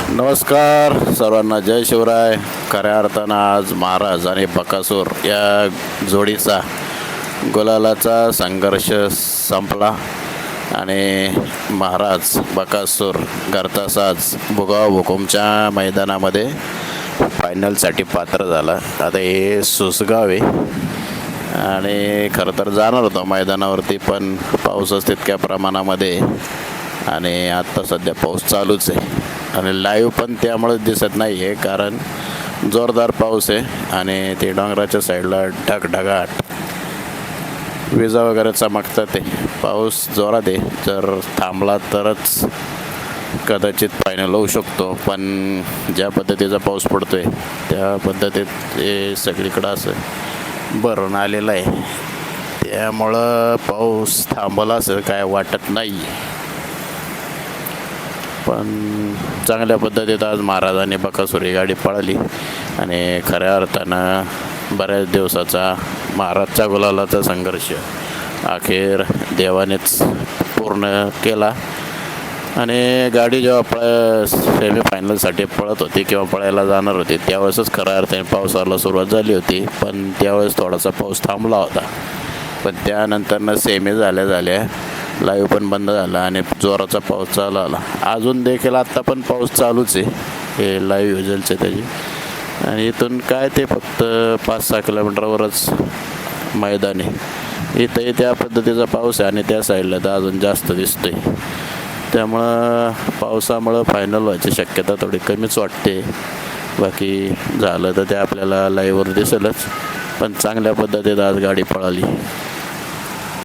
नमस्कार सर्वांना, जय शिवराय. खऱ्या अर्थानं आज महाराज आणि बकासूर या जोडीचा गुलालाचा संघर्ष संपला आणि महाराज बकासूर घरतासाच भुगाव भुकुमच्या मैदानामध्ये फायनलसाठी पात्र झाला. आता हे सुसगाव आहे आणि खरं तर जाणार होतो मैदानावरती, पण पाऊसच तितक्या प्रमाणामध्ये आणि आत्ता सध्या पाऊस चालूच आहे आणि लाईव्ह पण त्यामुळेच दिसत नाही आहे, कारण जोरदार पाऊस आहे आणि ते डोंगराच्या साईडला ढगढगाट विजा वगैरे चमकतात. ते पाऊस जोरात आहे, जर थांबला तरच कदाचित फायनल होऊ शकतो. पण ज्या पद्धतीचा पाऊस पडतो आहे त्या पद्धतीत हे सगळीकडं असं भरून आलेलं आहे, त्यामुळं पाऊस थांबला असं काय वाटत नाही. पण चांगल्या पद्धतीत आज महाराजांनी बकासूर ही गाडी पळाली आणि खऱ्या अर्थानं बऱ्याच दिवसाचा महाराजच्या गुलालाचा संघर्ष अखेर देवानेच पूर्ण केला. आणि गाडी जेव्हा सेमीफायनलसाठी पळत होती किंवा पळायला जाणार होती त्यावेळेसच खऱ्या अर्थाने पावसाला सुरुवात झाली होती, पण त्यावेळेस थोडासा पाऊस थांबला होता. पण त्यानंतरनं सेमी झाल्या लाईव्ह पण बंद झाला आणि जोराचा पाऊस चालू आला. अजून देखील आत्ता पण पाऊस चालूच आहे, हे लाईव्ह युजलचे त्याची. आणि इथून काय ते फक्त 5-6 किलोमीटरवरच मैदान आहे. इथंही त्या पद्धतीचा पाऊस आहे आणि त्या साईडला तर अजून जास्त दिसतोय. त्यामुळं पावसामुळं फायनल व्हायची शक्यता थोडी कमीच वाटते. बाकी झालं तर ते आपल्याला लाईव्हवर दिसेलच, पण चांगल्या पद्धतीत आज गाडी पळाली.